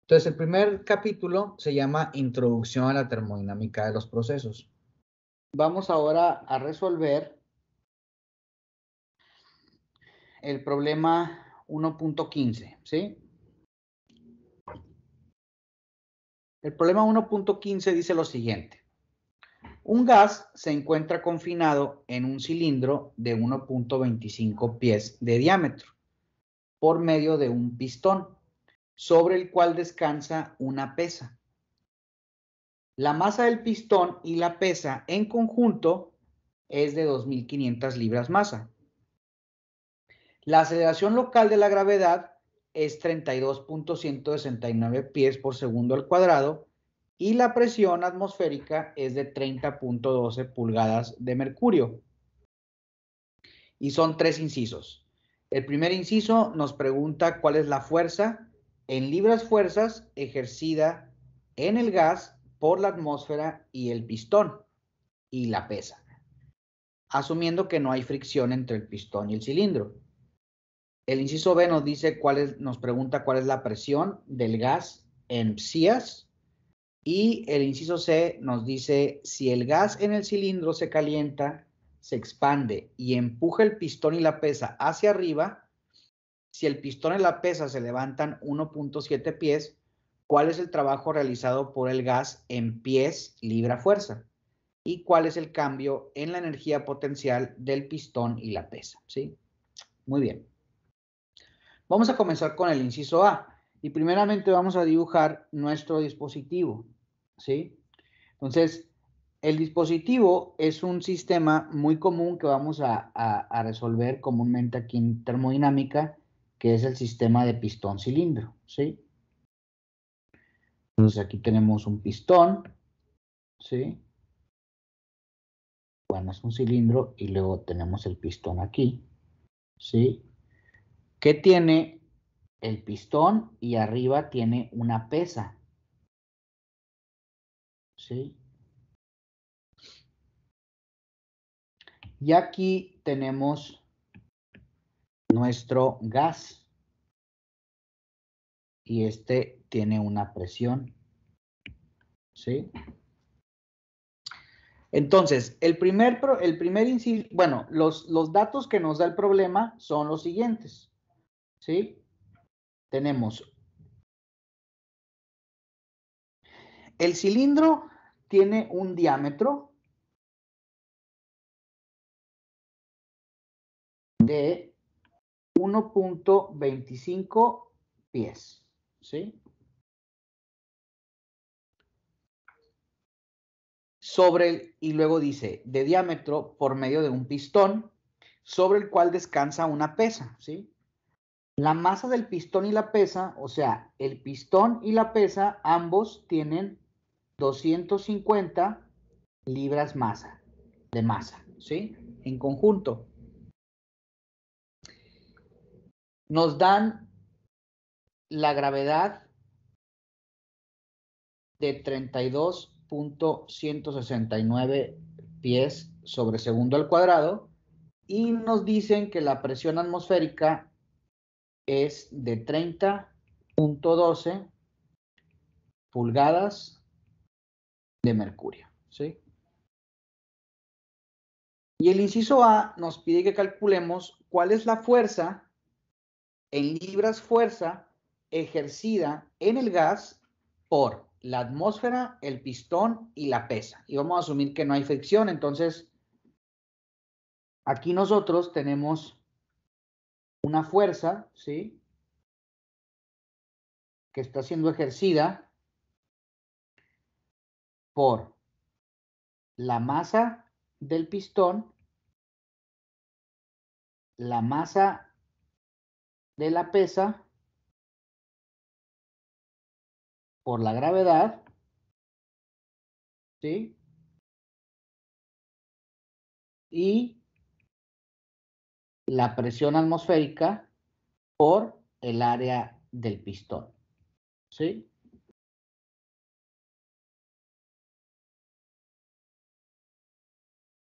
Entonces, el primer capítulo se llama Introducción a la termodinámica de los procesos. Vamos ahora a resolver el problema 1.15, ¿sí? El problema 1.15 dice lo siguiente. Un gas se encuentra confinado en un cilindro de 1.25 pies de diámetro por medio de un pistón, sobre el cual descansa una pesa. La masa del pistón y la pesa en conjunto es de 2.500 libras masa. La aceleración local de la gravedad es 32.169 pies por segundo al cuadrado y la presión atmosférica es de 30.12 pulgadas de mercurio. Y son 3 incisos. El primer inciso nos pregunta cuál es la fuerza en libras fuerzas ejercida en el gas por la atmósfera y el pistón y la pesa, asumiendo que no hay fricción entre el pistón y el cilindro. El inciso B nos pregunta cuál es la presión del gas en psias. Y el inciso C nos dice si el gas en el cilindro se calienta, se expande y empuja el pistón y la pesa hacia arriba. Si el pistón y la pesa se levantan 1.7 pies, ¿cuál es el trabajo realizado por el gas en pies libra fuerza? ¿Y cuál es el cambio en la energía potencial del pistón y la pesa? ¿Sí? Muy bien. Vamos a comenzar con el inciso A. Y primeramente vamos a dibujar nuestro dispositivo. ¿Sí? Entonces, el dispositivo es un sistema muy común que vamos a resolver comúnmente aquí en termodinámica, que es el sistema de pistón-cilindro, ¿sí? Entonces, aquí tenemos un pistón, ¿sí? Bueno, es un cilindro y luego tenemos el pistón aquí, ¿sí? ¿Qué tiene el pistón? Y arriba tiene una pesa, ¿sí? Y aquí tenemos nuestro gas. Y este tiene una presión, ¿sí? Entonces, el primer inciso, bueno, los datos que nos da el problema son los siguientes, ¿sí? Tenemos, el cilindro tiene un diámetro de 1.25 pies, ¿sí? Y luego dice, de diámetro por medio de un pistón, sobre el cual descansa una pesa, ¿sí? La masa del pistón y la pesa, o sea, el pistón y la pesa, ambos tienen 250 libras de masa, ¿sí? En conjunto. Nos dan la gravedad de 32.169 pies sobre segundo al cuadrado y nos dicen que la presión atmosférica es de 30.12 pulgadas de mercurio, ¿sí? Y el inciso A nos pide que calculemos cuál es la fuerza en libras fuerza ejercida en el gas por la atmósfera, el pistón y la pesa. Y vamos a asumir que no hay fricción, entonces aquí nosotros tenemos una fuerza, ¿sí? Que está siendo ejercida por la masa del pistón, la masa de la pesa, por la gravedad, ¿sí? Y la presión atmosférica por el área del pistón, ¿sí?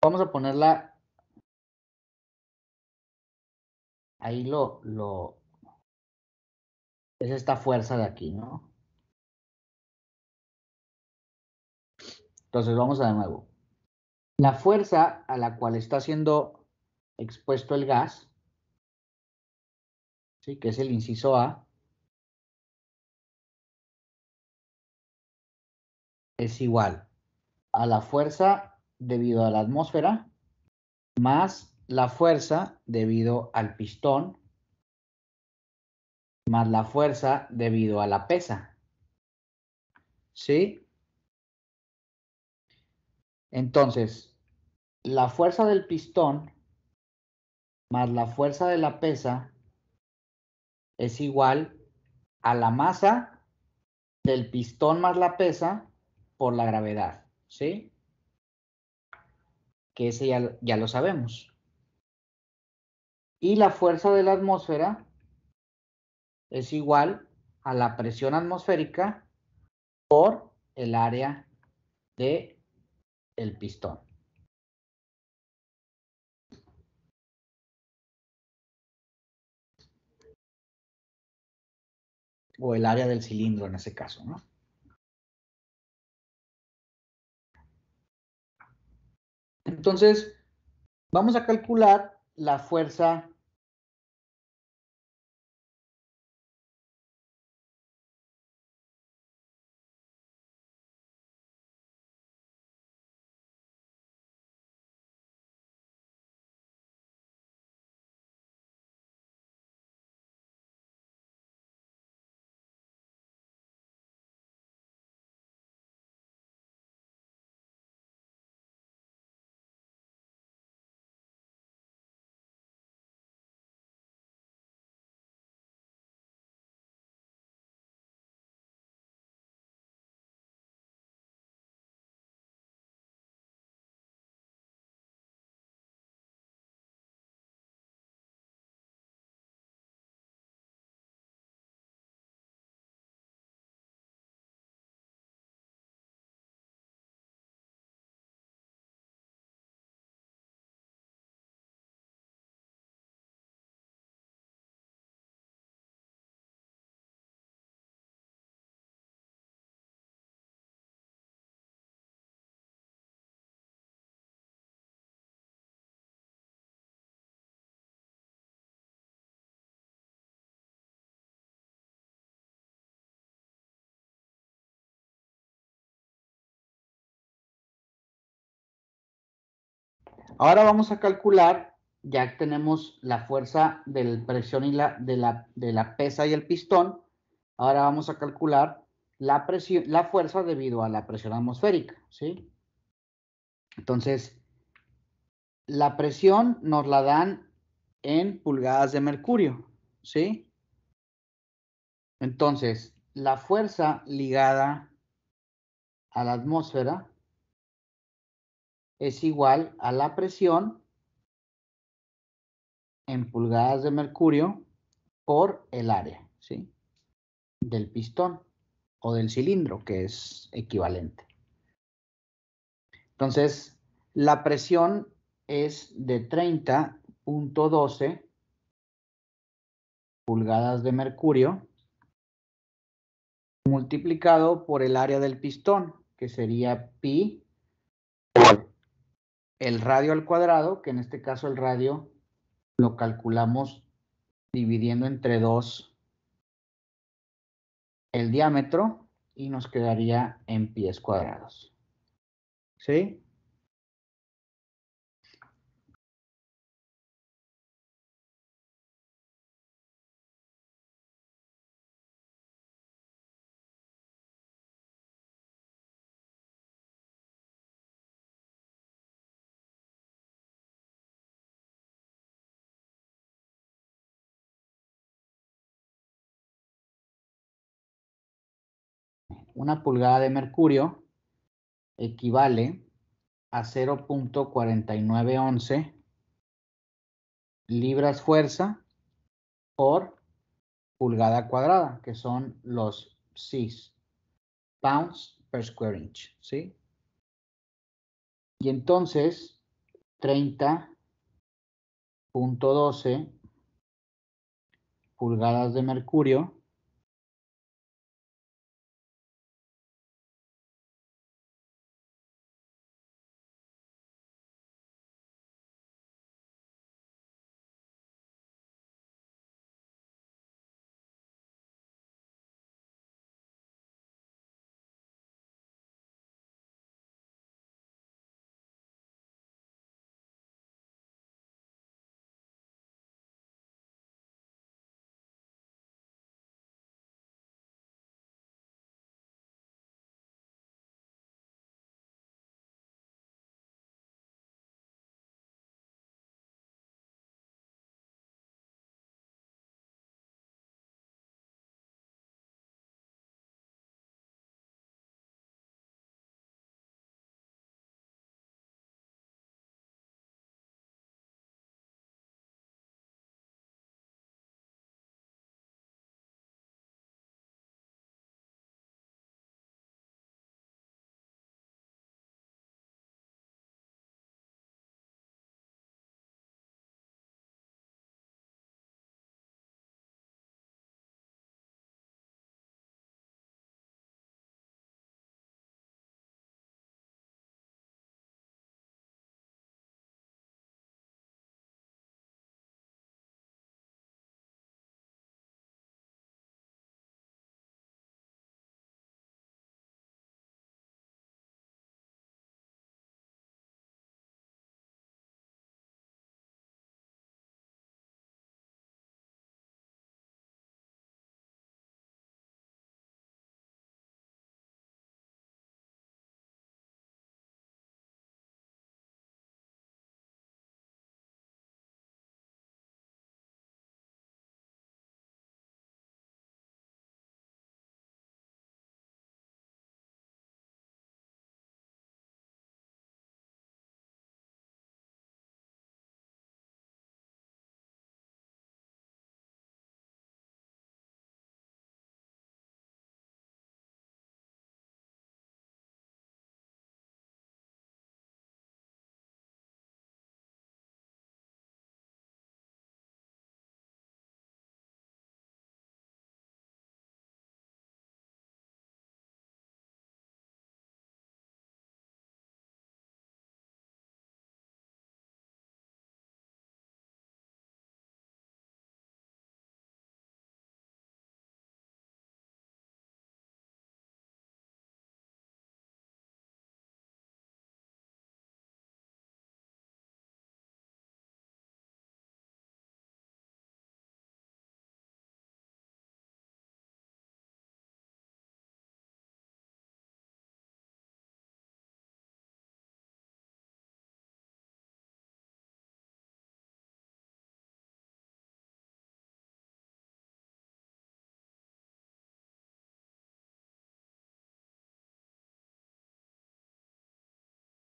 Vamos a ponerla, ahí es esta fuerza de aquí, ¿no? Entonces vamos a de nuevo. La fuerza a la cual está siendo expuesto el gas, ¿sí? Que es el inciso A, es igual a la fuerza debido a la atmósfera más la fuerza debido al pistón más la fuerza debido a la pesa. ¿Sí? Entonces, la fuerza del pistón más la fuerza de la pesa es igual a la masa del pistón más la pesa por la gravedad. ¿Sí? Que ese ya lo sabemos. Y la fuerza de la atmósfera es igual a la presión atmosférica por el área de el pistón. O el área del cilindro en ese caso, ¿no? Entonces, vamos a calcular la fuerza Ahora vamos a calcular, ya tenemos la fuerza de la presión y de la pesa y el pistón. Ahora vamos a calcular la presión, la fuerza debido a la presión atmosférica, ¿sí? Entonces, la presión nos la dan en pulgadas de mercurio, ¿sí? Entonces, la fuerza ligada a la atmósfera es igual a la presión en pulgadas de mercurio por el área, ¿sí? Del pistón o del cilindro, que es equivalente. Entonces, la presión es de 30.12 pulgadas de mercurio multiplicado por el área del pistón, que sería pi por el radio al cuadrado, que en este caso el radio lo calculamos dividiendo entre 2 el diámetro y nos quedaría en pies cuadrados. ¿Sí? Una pulgada de mercurio equivale a 0.4911 libras fuerza por pulgada cuadrada, que son los Cs, pounds per square inch, ¿sí? Y entonces, 30.12 pulgadas de mercurio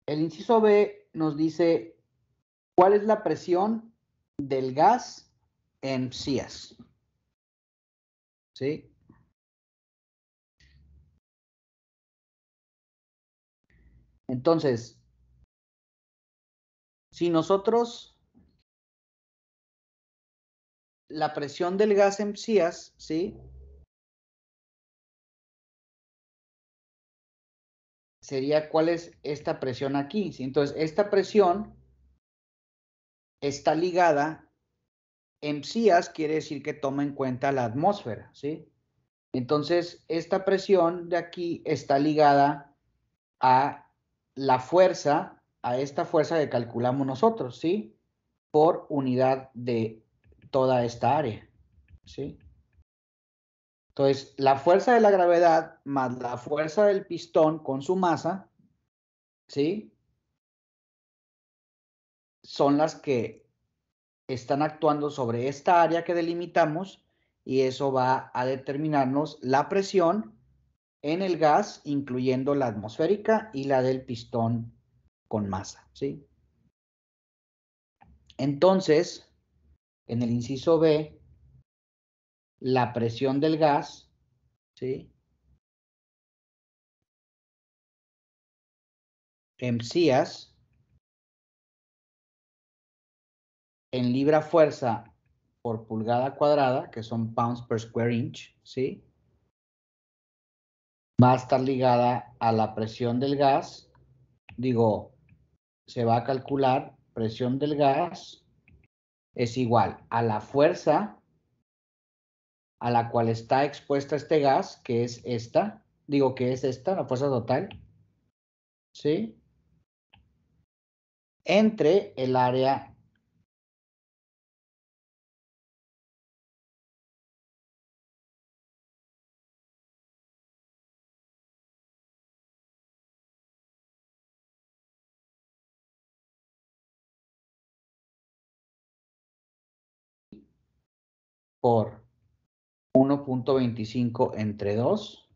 El inciso B nos dice, ¿cuál es la presión del gas en psias? ¿Sí? Entonces, si nosotros, la presión del gas en psias, ¿sí? Sería, ¿cuál es esta presión aquí? ¿Sí? Entonces, esta presión está ligada, en psias quiere decir que toma en cuenta la atmósfera, ¿sí? Entonces, esta presión de aquí está ligada a la fuerza, a esta fuerza que calculamos nosotros, ¿sí? Por unidad de toda esta área, ¿sí? Entonces, la fuerza de la gravedad más la fuerza del pistón con su masa, ¿sí? Son las que están actuando sobre esta área que delimitamos y eso va a determinarnos la presión en el gas, incluyendo la atmosférica y la del pistón con masa, ¿sí? Entonces, en el inciso B, la presión del gas, ¿sí? En psias, en libra fuerza por pulgada cuadrada, que son pounds per square inch, ¿sí? Va a estar ligada a la presión del gas. Digo, se va a calcular presión del gas es igual a la fuerza a la cual está expuesta este gas, que es esta, digo que es esta, la fuerza total, ¿sí? Entre el área por 1.25 entre 2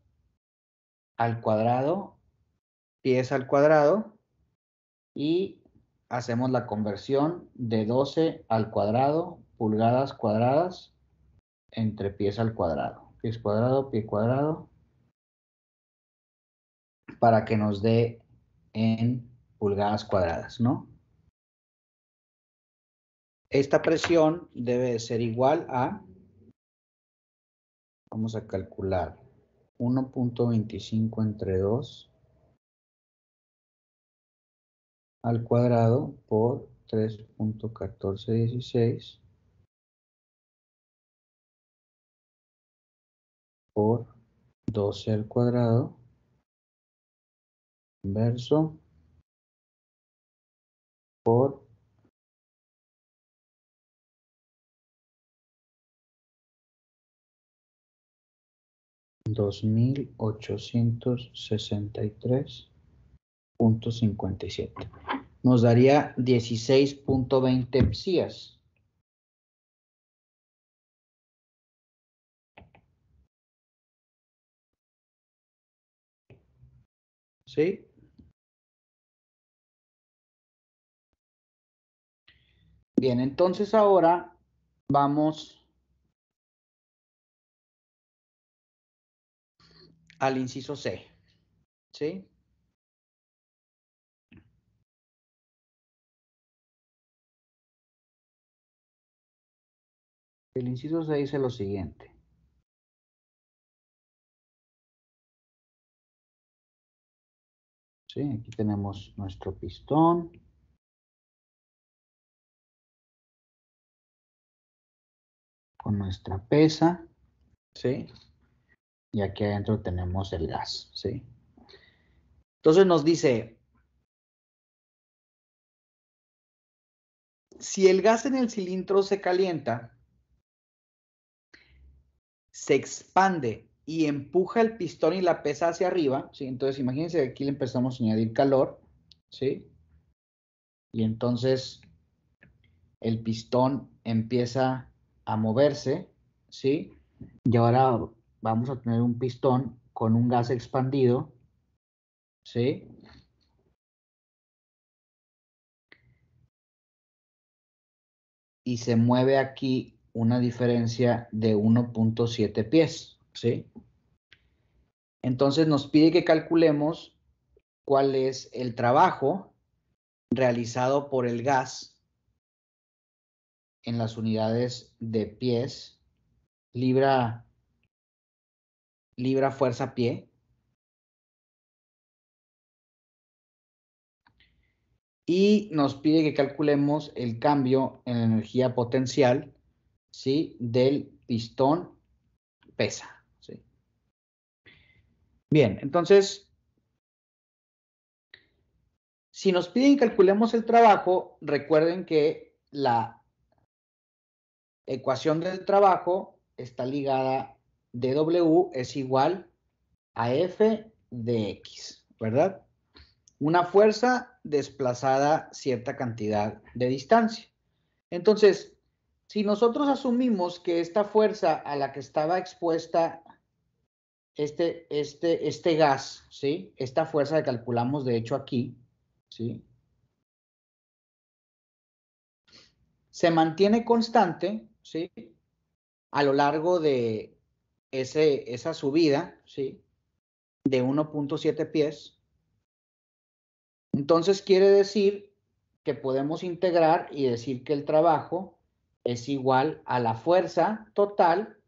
al cuadrado, pies al cuadrado, y hacemos la conversión de 12 al cuadrado, pulgadas cuadradas, entre pies al cuadrado. Pies cuadrado, pie cuadrado, para que nos dé en pulgadas cuadradas, ¿no? Esta presión debe ser igual a, vamos a calcular, 1.25 entre 2 al cuadrado por 3.1416 por 12 al cuadrado inverso por 2863.57. Nos daría 16.20 psias. ¿Sí? Bien, entonces ahora vamos al inciso C. ¿Sí? El inciso C dice lo siguiente. ¿Sí? Aquí tenemos nuestro pistón. Con nuestra pesa. ¿Sí? Y aquí adentro tenemos el gas. ¿Sí? Entonces nos dice, si el gas en el cilindro se calienta, se expande y empuja el pistón y la pesa hacia arriba, ¿sí? Entonces imagínense que aquí le empezamos a añadir calor, ¿sí? Y entonces el pistón empieza a moverse, ¿sí? Y ahora vamos a tener un pistón con un gas expandido, ¿sí? y se mueve aquí una diferencia de 1.7 pies, ¿sí? Entonces nos pide que calculemos cuál es el trabajo realizado por el gas en las unidades de pies, libra fuerza pie, y nos pide que calculemos el cambio en la energía potencial, ¿sí?, del pistón pesa, ¿sí? Bien, entonces, si nos piden que calculemos el trabajo, recuerden que la ecuación del trabajo está ligada, dW es igual a F de X, ¿verdad? Una fuerza desplazada cierta cantidad de distancia. Entonces, si nosotros asumimos que esta fuerza a la que estaba expuesta este gas, ¿sí? Esta fuerza que calculamos de hecho aquí, ¿sí?, se mantiene constante, ¿sí?, a lo largo de esa subida, ¿sí?, de 1.7 pies. Entonces quiere decir que podemos integrar y decir que el trabajo es igual a la fuerza total,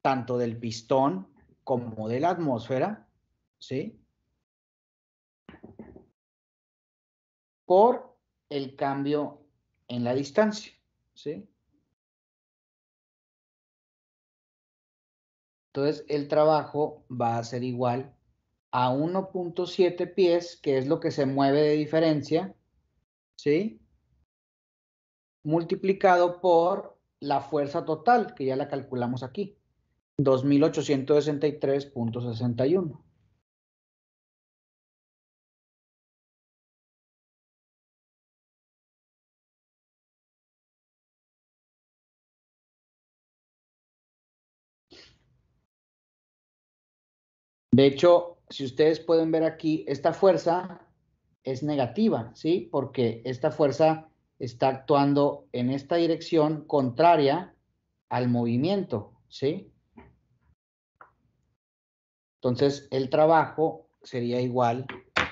tanto del pistón como de la atmósfera, ¿sí?, por el cambio en la distancia, ¿sí? Entonces el trabajo va a ser igual a 1.7 pies, que es lo que se mueve de diferencia, ¿sí?, multiplicado por la fuerza total, que ya la calculamos aquí, 2863.61. De hecho, si ustedes pueden ver aquí, esta fuerza es negativa, ¿sí? Porque esta fuerza está actuando en esta dirección contraria al movimiento, ¿sí? Entonces, el trabajo sería igual a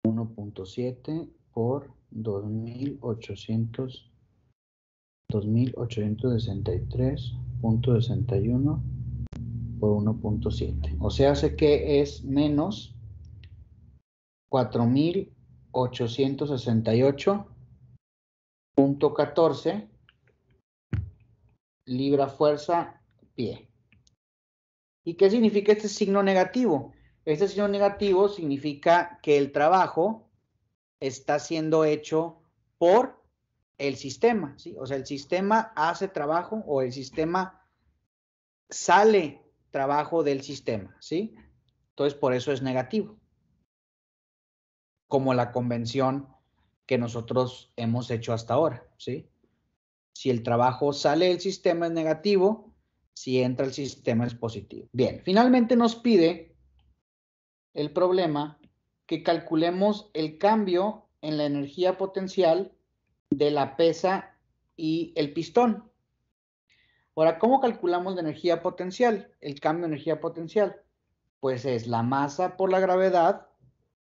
1.7 por 2863.61 por 1.7. O sea, hace que es menos 4868.14 libra fuerza pie. ¿Y qué significa este signo negativo? Este signo negativo significa que el trabajo está siendo hecho por el sistema, ¿sí? O sea, el sistema hace trabajo o el sistema sale trabajo del sistema, ¿sí? Entonces, por eso es negativo, como la convención que nosotros hemos hecho hasta ahora, ¿sí? Si el trabajo sale del sistema es negativo, si entra el sistema es positivo. Bien, finalmente nos pide el problema que calculemos el cambio en la energía potencial de la pesa y el pistón. Ahora, ¿cómo calculamos la energía potencial? El cambio de energía potencial. Pues es la masa por la gravedad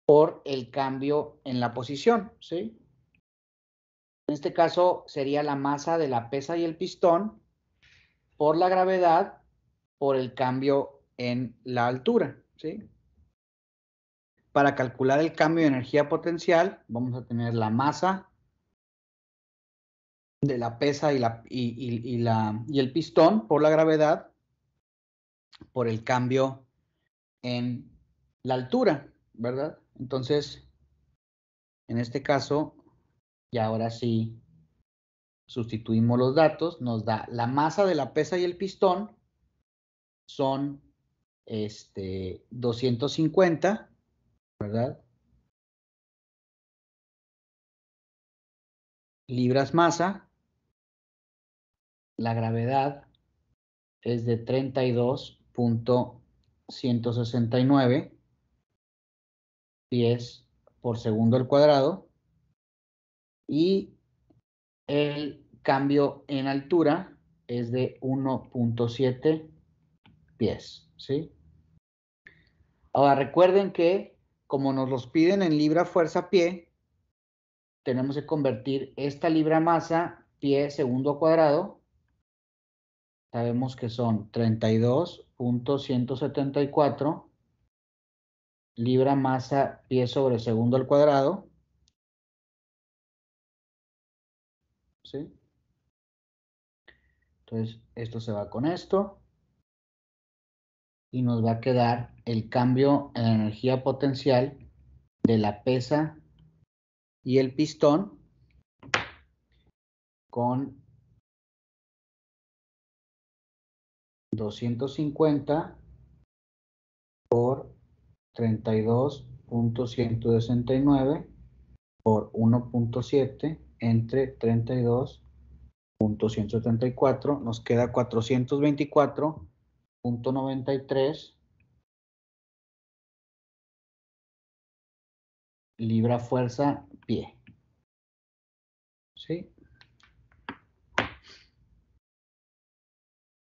por el cambio en la posición, ¿sí? En este caso sería la masa de la pesa y el pistón por la gravedad por el cambio en la altura, ¿sí? Para calcular el cambio de energía potencial, vamos a tener la masa de la pesa y el pistón por la gravedad por el cambio en la altura, ¿verdad? Entonces, en este caso, y ahora sí, sustituimos los datos, nos da la masa de la pesa y el pistón son 250, ¿verdad? Libras masa, la gravedad es de 32.169 pies por segundo al cuadrado. Y el cambio en altura es de 1.7 pies, ¿sí? Ahora recuerden que como nos los piden en libra fuerza pie, tenemos que convertir esta libra masa pie segundo cuadrado. Sabemos que son 32.174 libra masa pie sobre segundo al cuadrado, ¿sí? Entonces esto se va con esto y nos va a quedar el cambio en energía potencial de la pesa y el pistón con 250 por 32.169 por 1.7 entre 32.174 nos queda 424.93 libra fuerza pie, ¿sí?